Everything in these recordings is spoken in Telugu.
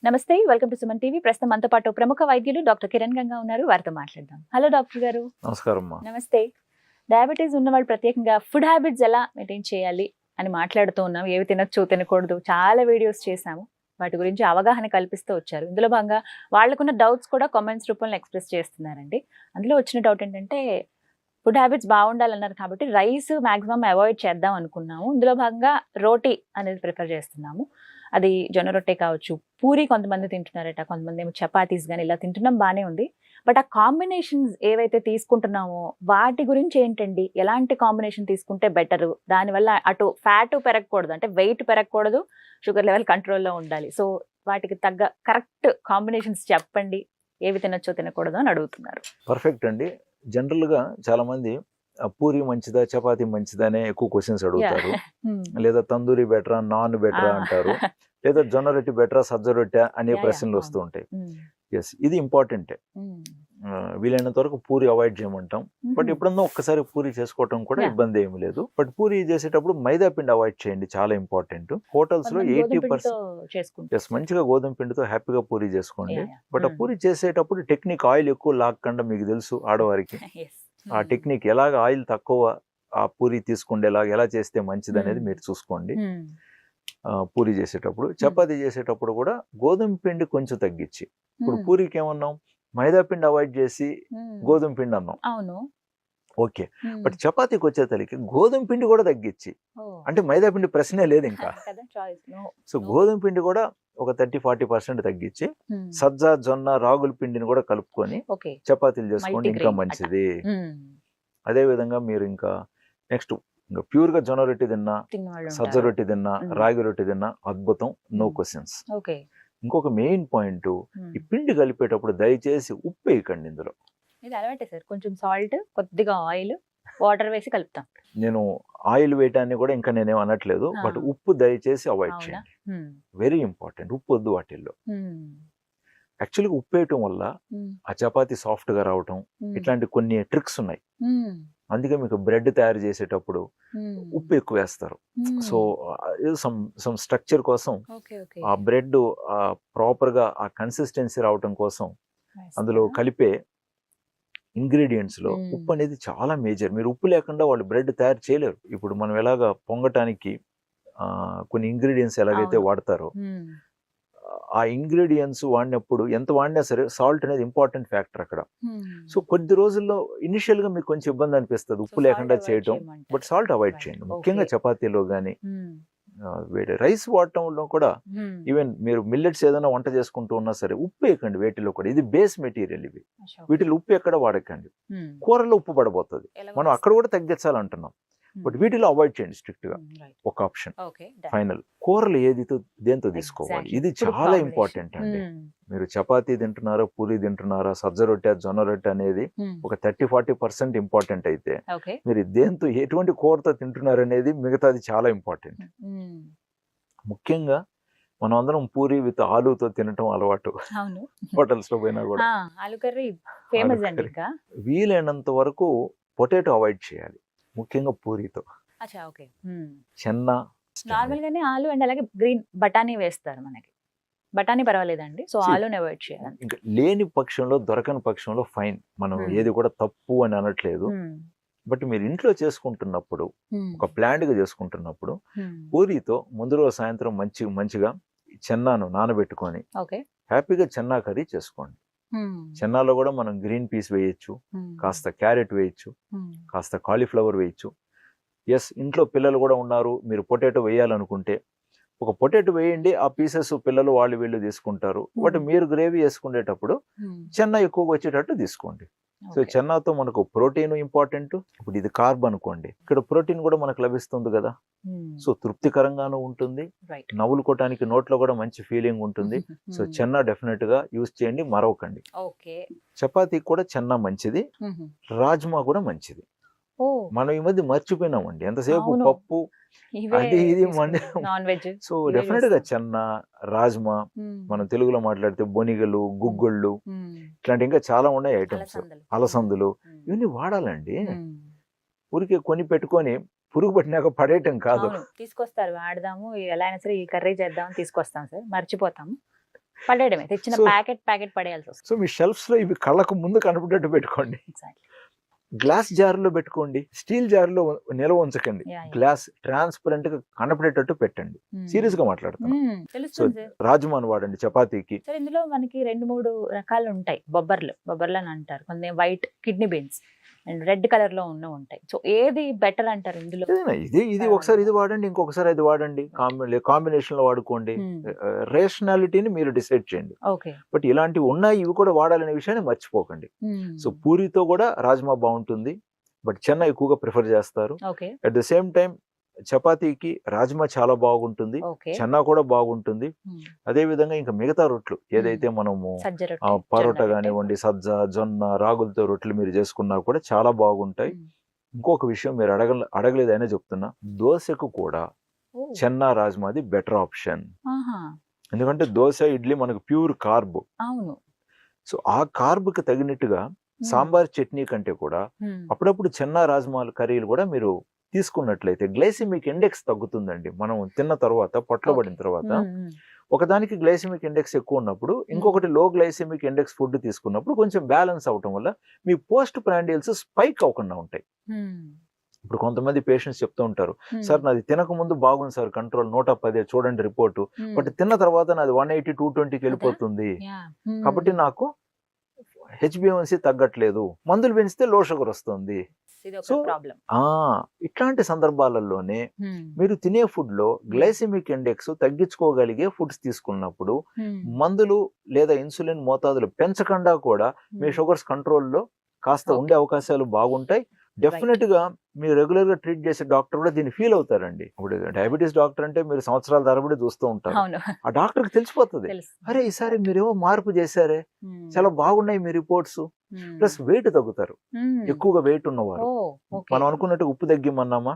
నమస్తే, వెల్కమ్ టు సుమన్ టీవీ. ప్రస్తుతం మనతో పాటు ప్రముఖ వైద్యులు డాక్టర్ కిరణ్ గంగా ఉన్నారు. వారితో మాట్లాడదాం. హలో డాక్టర్ గారు. నమస్కారం. నమస్తే. డయాబెటీస్ ఉన్నవాళ్ళు ప్రత్యేకంగా ఫుడ్ హ్యాబిట్స్ ఎలా మెయింటైన్ చేయాలి అని మాట్లాడుతూ ఉన్నాం. ఏవి తినొచ్చు, తినకూడదు, చాలా వీడియోస్ చేశాము. వాటి గురించి అవగాహన కల్పిస్తూ వచ్చారు. ఇందులో భాగంగా వాళ్ళకున్న డౌట్స్ కూడా కామెంట్స్ రూపంలో ఎక్స్ప్రెస్ చేస్తున్నారండి. అందులో వచ్చిన డౌట్ ఏంటంటే, ఫుడ్ హ్యాబిట్స్ బాగుండాలన్నారు కాబట్టి రైస్ మాక్సిమం అవాయిడ్ చేద్దాం అనుకున్నాము. ఇందులో భాగంగా రోటీ అనేది ప్రిఫర్ చేస్తున్నాము. అది జొన్న రొట్టె కావచ్చు, పూరి కొంతమంది తింటున్నారట, కొంతమంది ఏమో చపాతీస్ కానీ ఇలా తింటున్నాం, బాగానే ఉంది. బట్ ఆ కాంబినేషన్స్ ఏవైతే తీసుకుంటున్నామో వాటి గురించి ఏంటండి, ఎలాంటి కాంబినేషన్ తీసుకుంటే బెటరు, దానివల్ల అటు ఫ్యాట్ పెరగకూడదు, అంటే వెయిట్ పెరగకూడదు, షుగర్ లెవెల్ కంట్రోల్లో ఉండాలి. సో వాటికి తగ్గ కరెక్ట్ కాంబినేషన్స్ చెప్పండి, ఏవి తినొచ్చో తినకూడదు అని అడుగుతున్నారు. పర్ఫెక్ట్ అండి. జనరల్గా చాలా మంది పూరి మంచిదా, చపాతీ మంచిదా అనే ఎక్కువ క్వశ్చన్స్ అడుగుతారు. లేదా తందూరి బెటరా, నాన్ బెటరా అంటారు. లేదా జొన్న రొట్టె బెటరా, సజ్జ రొట్టె అనే ప్రశ్నలు వస్తూ ఉంటాయి. ఎస్, ఇది ఇంపార్టెంటే. వీలైనంత వరకు పూరి అవాయిడ్ చేయమంటాం. బట్ ఎప్పుడన్నా ఒక్కసారి పూరి చేసుకోవటం కూడా ఇబ్బంది ఏమి లేదు. బట్ పూరి చేసేటప్పుడు మైదా పిండి అవాయిడ్ చేయండి, చాలా ఇంపార్టెంట్. హోటల్స్ లో 80% ఎస్, మంచిగా గోధుమ పిండితో హ్యాపీగా పూరి చేసుకోండి. బట్ ఆ పూరి చేసేటప్పుడు టెక్నిక్, ఆయిల్ ఎక్కువ లాక్కుండా, మీకు తెలుసు ఆడవారికి ఆ టెక్నిక్, ఎలాగ ఆయిల్ తక్కువ ఆ పూరి తీసుకుండేలాగా ఎలా చేస్తే మంచిది అనేది మీరు చూసుకోండి. పూరి చేసేటప్పుడు, చపాతీ చేసేటప్పుడు కూడా గోధుమ పిండి కొంచెం తగ్గించి, ఇప్పుడు పూరికి ఏమన్నాం, మైదా పిండి అవాయిడ్ చేసి గోధుమ పిండి అన్నాం. అవును, ఓకే. బట్ చపాతీకి వచ్చేసరికి గోధుమ పిండి కూడా తగ్గించి, అంటే మైదా పిండి ప్రశ్నే లేదు ఇంకా. సో గోధుమ పిండి కూడా ఒక 30-40% తగ్గించి, సజ్జ, జొన్న, రాగుల పిండిని కూడా కలుపుకొని చపాతీలు చేసుకోండి, ఇంకా మంచిది. అదే విధంగా మీరు ఇంకా నెక్స్ట్ ప్యూర్ గా జొన్న రొట్టె తిన్నా, సజ్జ రొట్టె తిన్నా, రాగి రొట్టె తిన్నా అద్భుతం, నో క్వశ్చన్స్. ఇంకొక మెయిన్ పాయింట్, ఈ పిండి కలిపేటప్పుడు దయచేసి ఉప్పు వేయకండి ఇందులో. ఇది అలవాటే సార్, కొంచెం సాల్ట్, కొద్దిగా ఆయిల్, వాటర్ వేసి కలుపుతాం. నేను ఆయిల్ వేయటాన్ని కూడా ఇంకా నేనేం అనట్లేదు, బట్ ఉప్పు దయచేసి అవాయిడ్ చేయండి. వెరీ ఇంపార్టెంట్, ఉప్పు వద్దు వాటిల్లో. యాక్చువల్గా ఉప్పు వేయటం వల్ల ఆ చపాతీ సాఫ్ట్ గా రావటం, ఇట్లాంటి కొన్ని ట్రిక్స్ ఉన్నాయి. అందుకే మీకు బ్రెడ్ తయారు చేసేటప్పుడు ఉప్పు ఎక్కువ వేస్తారు. సో సమ్ స్ట్రక్చర్ కోసం, ఆ బ్రెడ్ ప్రాపర్ గా ఆ కన్సిస్టెన్సీ రావటం కోసం అందులో కలిపే ఇంగ్రీడియంట్స్ లో ఉప్పు అనేది చాలా మేజర్. మీరు ఉప్పు లేకుండా వాళ్ళు బ్రెడ్ తయారు చేయలేరు. ఇప్పుడు మనం ఎలాగా పొంగటానికి కొన్ని ఇంగ్రీడియంట్స్ ఎలాగైతే వాడతారో, ఆ ఇంగ్రీడియంట్స్ వాడినప్పుడు ఎంత వాడినా సరే సాల్ట్ అనేది ఇంపార్టెంట్ ఫ్యాక్టర్ అక్కడ. సో కొద్ది రోజుల్లో ఇనిషియల్ గా మీకు కొంచెం ఇబ్బంది అనిపిస్తుంది ఉప్పు లేకుండా చేయటం, బట్ సాల్ట్ అవాయిడ్ చేయండి. ముఖ్యంగా చపాతీలో కానీ రైస్ వాడటంలో కూడా, ఈవెన్ మీరు మిల్లెట్స్ ఏదైనా వంట చేసుకుంటూ ఉన్నా సరే ఉప్పు వేయకండి వేటిలో కూడా. ఇది బేస్ మెటీరియల్, ఇవి వీటిలో ఉప్పు ఎక్కడ వాడకండి. కూరలో ఉప్పు పడబోతుంది, మనం అక్కడ కూడా తగ్గించాలంటున్నాం. బట్ వీటిలో అవాయిడ్ చేయండి స్ట్రిక్ట్ గా. ఒక ఆప్షన్ ఫైనల్, కూరలు ఏదితో దేంతో తీసుకోవాలి, ఇది చాలా ఇంపార్టెంట్ అండి. మీరు చపాతీ తింటున్నారా, పూరి తింటున్నారా, సజ్జ రొట్టె, జొన్న రొట్టె అనేది ఒక 30-40% ఇంపార్టెంట్ అయితే, మీరు దేంతో ఎటువంటి కూరతో తింటున్నారు అనేది మిగతాది చాలా ఇంపార్టెంట్. ముఖ్యంగా మనం అందరం పూరి విత్ ఆలూతో తినటం అలవాటు, హోటల్స్ లో పోయినా కూడా. వీలైనంత వరకు పొటాటో అవాయిడ్ చేయాలి, ముఖ్యంగా పూరితో. చెన్న నార్మల్ గానే ఆలు అండ్ అలాగే గ్రీన్ బఠానీ వేస్తారు మనకి. బఠానీ పర్వాలేదండి, సో ఆలుని అవాయిడ్ చేయాలి. ఇంకా లేని పక్షంలో, దొరకని పక్షంలో ఫైన్, మనం ఏది కూడా తప్పు అని అనట్లేదు. బట్ మీరు ఇంట్లో చేసుకుంటున్నప్పుడు, ఒక ప్లాంట్ గా చేసుకుంటున్నప్పుడు, పూరితో ముందు రోజు సాయంత్రం మంచిగా చెన్నాను నానబెట్టుకొని హ్యాపీగా చెన్నా కర్రీ చేసుకోండి. చెన్నాలో కూడా మనం గ్రీన్ పీస్ వేయచ్చు, కాస్త క్యారెట్ వేయచ్చు, కాస్త కాలీఫ్లవర్ వేయచ్చు. ఎస్, ఇంట్లో పిల్లలు కూడా ఉన్నారు, మీరు పొటాటో వేయాలనుకుంటే ఒక పొటాటో వేయండి, ఆ పీసెస్ పిల్లలు వాళ్ళు వీళ్ళు తీసుకుంటారు. బట్ మీరు గ్రేవీ వేసుకునేటప్పుడు చెన్నా ఎక్కువగా వచ్చేటట్టు తీసుకోండి. సో చెన్నాతో మనకు ప్రోటీన్ ఇంపార్టెంట్. ఇప్పుడు ఇది కార్బ్ అనుకోండి, ఇక్కడ ప్రోటీన్ కూడా మనకు లభిస్తుంది కదా. సో తృప్తికరంగానూ ఉంటుంది, నవ్వులుకోవటానికి నోట్లో కూడా మంచి ఫీలింగ్ ఉంటుంది. సో చెన్నా డెఫినెట్ గా యూజ్ చేయండి, మరవకండి. చపాతీ కూడా చెన్నా మంచిది, రాజ్మా కూడా మంచిది. మనం ఈ మధ్య మర్చిపోయినామండి, ఎంతసేపు పప్పు అది ఇది. సో డెఫినెట్ గా చెన్న, రాజ్మా, మనం తెలుగులో మాట్లాడితే బొనిగలు, గుగ్గుళ్ళు, ఇట్లాంటి ఇంకా చాలా ఉన్నాయి ఐటమ్స్, అలసందులు, ఇవన్నీ వాడాలండి. ఊరికే కొని పెట్టుకొని పురుగు పట్టినాక పడేయటం కాదు. తీసుకొస్తారు, వాడదాము, ఎలా అయినా సరే ఈ కర్రీ చేద్దాం తీసుకొస్తాం సార్, మర్చిపోతాము. పడేయడమే, తెచ్చిన So- ప్యాకెట్ పడేయాల్సి వస్తుంది. సో మీ షెల్ఫ్స్ లో ఇవి కళ్ళకు ముందు కనపడేట్టు పెట్టుకోండి. Exactly. గ్లాస్ జార్లో పెట్టుకోండి, స్టీల్ జార్లో నిల్వ ఉంచకండి. Yeah. గ్లాస్ ట్రాన్స్పరెంట్ గా కనపడేటట్టు పెట్టండి. సీరియస్ గా మాట్లాడుతున్నాను. తెలుస్తుంది సార్. రాజ్మాను వాడండి చపాతీకి. సార్ ఇందులో మనకి 2-3 రకాలు ఉంటాయి. బొబ్బర్లు అని అంటారు, కొన్ని white kidney beans and red colour లో ఉంటాయి. సో ఏది బెటర్ అంటారు ఇందులో? ఇది ఒకసారి ఇది వాడండి, ఇంకొకసారి అది వాడండి, కాంబినేషన్ లో వాడుకోండి. రేషనాలిటీని మీరు డిసైడ్ చేయండి. ఓకే. బట్ ఇలాంటివి ఉన్నాయి, ఇవి కూడా వాడాలనే విషయాన్ని మర్చిపోకండి. సో పూరితో కూడా రాజ్మా బాగుంటుంది, బట్ చెన్న ఎక్కువగా ప్రిఫర్ చేస్తారు. Okay. At the same time చపాతీకి రాజ్మా చాలా బాగుంటుంది, ఓకే. చెన్నా కూడా బాగుంటుంది. అదే విధంగా ఇంకా మిగతా రొట్లు ఏదైతే మనము సజ్జ రొట్టె, పరోటా జొన్న రొట్టె. కానివ్వండి, సజ్జ, జొన్న, రాగులతో రొట్టెలు మీరు చేసుకున్నా కూడా చాలా బాగుంటాయి. ఇంకొక విషయం మీరు అడగలేదనే చెప్తున్నా, దోశకు కూడా ఓ. చెన్నా రాజ్మాది బెటర్ ఆప్షన్. ఆహా. ఎందుకంటే దోశ, ఇడ్లీ మనకు ప్యూర్ కార్బ్. అవును. సో ఆ కార్బ్ కి తగినట్టుగా సాంబార్ చట్నీ కంటే కూడా అప్పుడప్పుడు చెన్నా రాజ్మాల కర్రీలు కూడా మీరు తీసుకున్నట్లయితే గ్లైసిమిక్ ఇండెక్స్ తగ్గుతుందండి. మనం తిన్న తర్వాత, పొట్లో పడిన తర్వాత ఒకదానికి గ్లైసిమిక్ ఇండెక్స్ ఎక్కువ ఉన్నప్పుడు ఇంకొకటి లో గ్లైసిమిక్ ఇండెక్స్ ఫుడ్ తీసుకున్నప్పుడు కొంచెం బ్యాలెన్స్ అవటం వల్ల మీ పోస్ట్ ప్రాండియల్స్ స్పైక్ అవ్వకుండా ఉంటాయి. ఇప్పుడు కొంతమంది పేషెంట్స్ చెప్తూ ఉంటారు, సార్ నాది తినక ముందు బాగుంది సార్ కంట్రోల్ 110 చూడండి రిపోర్టు, బట్ తిన్న తర్వాత నాది 180, 220కి వెళ్ళిపోతుంది. కాబట్టి నాకు హెచ్బిఎన్సీ తగ్గట్లేదు, మందులు పెంచితే లో షుగర్ వస్తుంది. సో ఇట్లాంటి సందర్భాలలోనే మీరు తినే food low glycemic index తగ్గించుకోగలిగే foods తీసుకున్నప్పుడు మందులు లేదా ఇన్సులిన్ మోతాదులు పెంచకుండా కూడా మీ షుగర్స్ కంట్రోల్లో కాస్త ఉండే అవకాశాలు బాగుంటాయి. డెఫినెట్ గా మీరు రెగ్యులర్ గా ట్రీట్ చేసే డాక్టర్ కూడా దీన్ని ఫీల్ అవుతారండి. ఇప్పుడు డయాబెటీస్ డాక్టర్ అంటే మీరు సంవత్సరాల తరబడి చూస్తూ ఉంటారు, ఆ డాక్టర్ కి తెలిసిపోతుంది, అరే ఈసారి మీరేమో మార్పు చేశారే, చాలా బాగున్నాయి మీ రిపోర్ట్స్. ప్లస్ వెయిట్ తగ్గుతారు, ఎక్కువగా వెయిట్ ఉన్నవారు. మనం అనుకున్నట్టు ఉప్పు తగ్గిమన్నామా,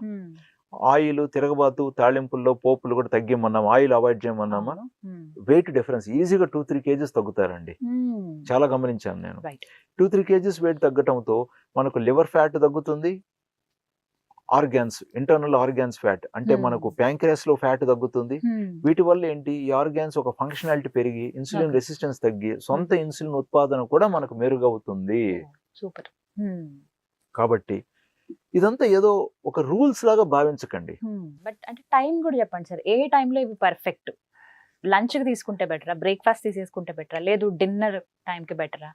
ఆయిల్, తిరగబాతు, తాళింపుల్లో పోపులు కూడా తగ్గిమన్నామా, ఆయిల్ అవాయిడ్ చేయమన్నామా, వెయిట్ డిఫరెన్స్ ఈజీగా 2-3 kgs తగ్గుతారండి. చాలా గమనించాను నేను. 2-3 kgs వెయిట్ తగ్గటంతో మనకు లివర్ ఫ్యాట్ తగ్గుతుంది, ఆర్గాన్స్, ఇంటర్నల్ ఆర్గాన్స్ ఫ్యాట్ అంటే మనకు ప్యాంక్రియాస్ లో ఫ్యాట్ తగ్గుతుంది. వీటి వల్ల ఏంటి, ఈ ఆర్గాన్స్ ఒక ఫంక్షనాలిటీ పెరిగి ఇన్సులిన్ రెసిస్టెన్స్ తగ్గి సొంత ఇన్సులిన్ ఉత్పాదన కూడా మనకు మెరుగవుతుంది. సూపర్. కాబట్టి ఇదంతా ఏదో ఒక రూల్స్ లాగా భావించకండి. బట్ అంటే టైం కూడా చెప్పండి సార్, ఏ టైంలో ఇవి పర్ఫెక్ట్? లంచ్ కి తీసుకుంటే బెటరా, బ్రేక్ఫాస్ట్ తీసేసుకుంటే బెటరా, లేదు డిన్నర్ టైంకి బెటరా?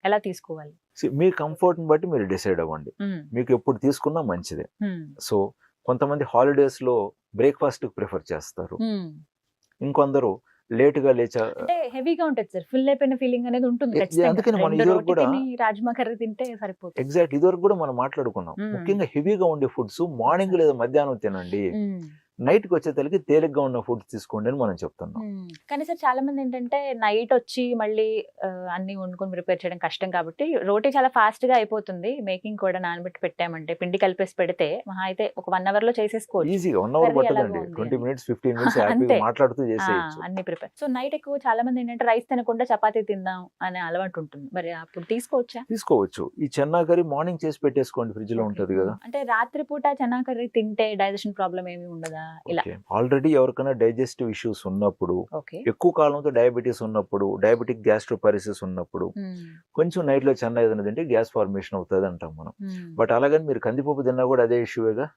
ఎలా తీసుకోవాలి? మీ కంఫర్ట్ ని బట్టి మీరు డిసైడ్ అవ్వండి, మీకు ఎప్పుడు తీసుకున్నా మంచిదే. సో కొంతమంది హాలిడేస్ లో బ్రేక్ఫాస్ట్ ప్రిఫర్ చేస్తారు, ఇంకొందరు లేట్ గా లేచా, అంటే హెవీగా ఉంటుంది సార్, ఫుల్ అయిపోయిన ఫీలింగ్ అనేది ఉంటుంది. అందుకని మనం ఇదివరకు కూడా రాజ్మా కర్రీ తింటే సరిపోతుంది. ఎగ్జాక్ట్, ఇదివరకు కూడా మనం మాట్లాడుకున్నాం, ముఖ్యంగా హెవీగా ఉండే ఫుడ్స్ మార్నింగ్ లేదా మధ్యాహ్నం తినండి, నైట్ కి వచ్చేసరికి తేలిగ్గా ఉన్న ఫుడ్స్ తీసుకోండి అని మనం చెప్తున్నాం. కానీ సార్ చాలా మంది ఏంటంటే నైట్ వచ్చి మళ్ళీ అన్ని వండుకొని ప్రిపేర్ చేయడం కష్టం కాబట్టి రోటీ చాలా ఫాస్ట్ గా అయిపోతుంది, మేకింగ్ కూడా నానబెట్టి పెట్టామంటే పిండి కలిపేసి పెడితే మహా అయితే ఒక 1 hour లో చేసేసుకోవచ్చు. ఈజీగా 1 hour పట్టదండి, 20 minutes 15 minutes హ్యాపీగా మాట్లాడుతూ చేసేయచ్చు అన్ని ప్రిపేర్. సో నైట్ ఎక్కువ చాలా మంది ఏంటంటే రైస్ తినకుండా చపాతీ తిందాం అనే అలవాటు ఉంటుంది, మరి అప్పుడు తీసుకోవచ్చా? తీసుకోవచ్చు. ఈ చెన్నా కర్రీ మార్నింగ్ చేసి పెట్టేసుకోండి, ఫ్రిడ్జ్ లో ఉంటది కదా. అంటే రాత్రి పూట చెన్నా కర్రీ తింటే డైజెషన్ ప్రాబ్లం ఏమి ఉండదా? ఆల్రెడీ ఎవరికైనా డైజెస్టివ్ ఇష్యూస్ ఉన్నప్పుడు, ఎక్కువ కాలంతో డయాబెటీస్ ఉన్నప్పుడు, డయాబెటిక్ గ్యాస్ట్రోపారిసిస్ ఉన్నప్పుడు కొంచెం నైట్ లో చెన్న ఏదైనా తింటే గ్యాస్ ఫార్మేషన్ అవుతుంది అంటాం మనం. బట్ అలాగని మీరు కందిపప్పు తిన్నా కూడా అదే ఇష్యూవేగా,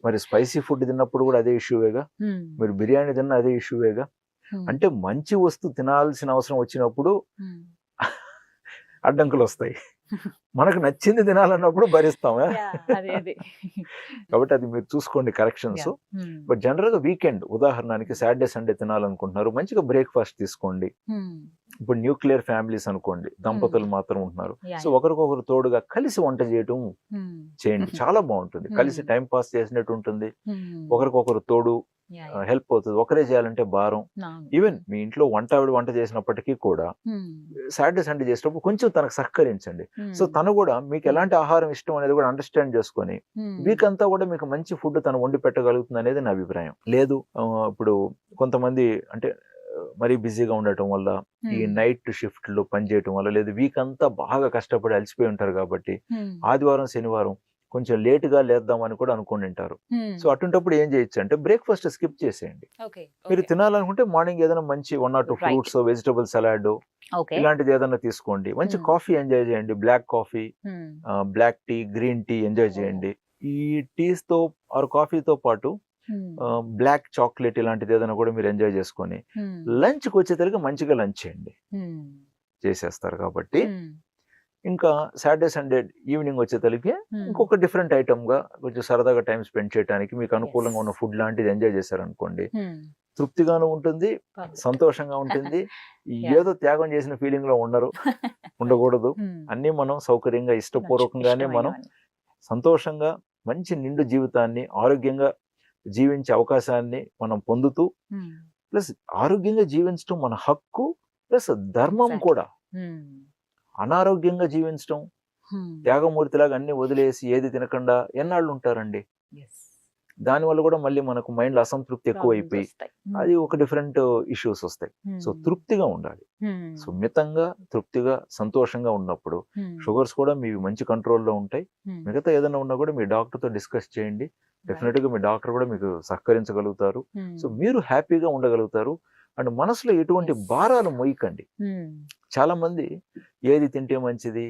మరి స్పైసీ ఫుడ్ తిన్నప్పుడు కూడా అదే ఇష్యూవేగా, మీరు బిర్యానీ తిన్నా అదే ఇష్యూవేగా. అంటే మంచి వస్తువు తినాల్సిన అవసరం వచ్చినప్పుడు అడ్డంకులు వస్తాయి, మనకు నచ్చింది తినాలన్నప్పుడు భరిస్తాం. కాబట్టి అది మీరు చూసుకోండి కరెక్షన్స్. బట్ జనరల్ గా వీకెండ్, ఉదాహరణకి సాటర్డే సండే తినాలనుకుంటున్నారు, మంచిగా బ్రేక్ఫాస్ట్ తీసుకోండి. ఇప్పుడు న్యూక్లియర్ ఫ్యామిలీస్ అనుకోండి, దంపతులు మాత్రం ఉంటున్నారు, సో ఒకరికొకరు తోడుగా కలిసి వంట చేయటం చేయండి, చాలా బాగుంటుంది. కలిసి టైం పాస్ చేసినట్టు ఉంటుంది, ఒకరికొకరు తోడు హెల్ప్ అవుతుంది. ఒకరే చేయాలంటే భారం. ఈవెన్ మీ ఇంట్లో వంట చేసినప్పటికీ కూడా సాటర్డే సండే చేసినప్పుడు కొంచెం తనకు సహకరించండి. సో తను కూడా మీకు ఎలాంటి ఆహారం ఇష్టం అనేది కూడా అండర్స్టాండ్ చేసుకొని వీక్ అంతా కూడా మీకు మంచి ఫుడ్ తను వండి పెట్టగలుగుతుంది అనేది నా అభిప్రాయం. లేదు ఇప్పుడు కొంతమంది అంటే మరీ బిజీగా ఉండటం వల్ల, ఈ నైట్ షిఫ్ట్లు పనిచేయటం వల్ల, లేదు వీక్ అంతా బాగా కష్టపడి అలసిపోయి ఉంటారు కాబట్టి ఆదివారం శనివారం కొంచెం లేటుగా లేద్దామని కూడా అనుకుని ఉంటారు. సో అటువంటిప్పుడు ఏం చేయొచ్చు అంటే బ్రేక్ఫాస్ట్ స్కిప్ చేసేయండి. ఓకే మీరు తినాలనుకుంటే మార్నింగ్ ఏదైనా మంచి 1 or 2 Right. Fruits, vegetable salad okay ఇలాంటిది ఏదైనా తీసుకోండి. మంచి Hmm. కాఫీ ఎంజాయ్ చేయండి. Black coffee, black tea, green tea enjoy చేయండి. ఈ టీస్ తో ఆర్ కాఫీతో పాటు బ్లాక్ చాక్లెట్ ఇలాంటిది ఏదైనా కూడా మీరు ఎంజాయ్ చేసుకొని లంచ్కి వచ్చేసరికి మంచిగా లంచ్ చేయండి. చేసేస్తారు కాబట్టి ఇంకా సాటర్డే సండే ఈవినింగ్ వచ్చేసరికి ఇంకొక డిఫరెంట్ ఐటమ్ గా కొంచెం సరదాగా టైం స్పెండ్ చేయడానికి మీకు అనుకూలంగా ఉన్న ఫుడ్ లాంటిది ఎంజాయ్ చేశారనుకోండి, తృప్తిగాను ఉంటుంది, సంతోషంగా ఉంటుంది. ఏదో త్యాగం చేసిన ఫీలింగ్ లో ఉండకూడదు. అన్ని మనం సౌకర్యంగా ఇష్టపూర్వకంగానే మనం సంతోషంగా మంచి నిండు జీవితాన్ని ఆరోగ్యంగా జీవించే అవకాశాన్ని మనం పొందుతూ, ప్లస్ ఆరోగ్యంగా జీవించడం మన హక్కు ప్లస్ ధర్మం కూడా. అనారోగ్యంగా జీవించడం, త్యాగమూర్తిలాగా అన్ని వదిలేసి ఏది తినకుండా ఎన్నాళ్ళు ఉంటారండి? దానివల్ల కూడా మళ్ళీ మనకు మైండ్ లో అసంతృప్తి ఎక్కువైపోయి అది ఒక డిఫరెంట్ ఇష్యూస్ వస్తాయి. సో తృప్తిగా ఉండాలి. సున్నితంగా తృప్తిగా సంతోషంగా ఉన్నప్పుడు షుగర్స్ కూడా మీ మంచి కంట్రోల్లో ఉంటాయి. మిగతా ఏదైనా ఉన్నా కూడా మీ డాక్టర్ తో డిస్కస్ చేయండి. డెఫినెట్ గా మీ డాక్టర్ కూడా మీకు సహకరించగలుగుతారు. సో మీరు హ్యాపీగా ఉండగలుగుతారు. అండ్ మనసులో ఎటువంటి భారాలు మోయకండి. చాలా మంది ఏది తింటే మంచిది,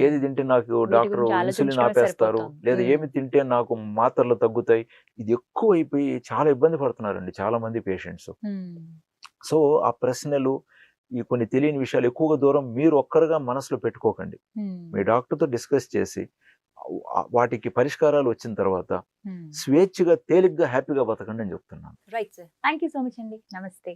ఏది తింటే నాకు డాక్టర్ ఇన్సులిన్ ఆపేస్తారు, లేదా ఏమి తింటే నాకు మాత్రలు తగ్గుతాయి, ఇది ఎక్కువ అయిపోయి చాలా ఇబ్బంది పడుతున్నారండి చాలా మంది పేషెంట్స్. సో ఆ ప్రశ్నలు, ఈ కొన్ని తెలియని విషయాలు ఎక్కువగా దూరం మీరు ఒక్కరుగా మనసులో పెట్టుకోకండి. మీ డాక్టర్తో డిస్కస్ చేసి వాటికి పరిష్కారాలు వచ్చిన తర్వాత స్వేచ్ఛగా తేలిగ్గా హ్యాపీగా బతకండి అని చెప్తున్నాను. Right sir, thank you so much అండి. నమస్తే.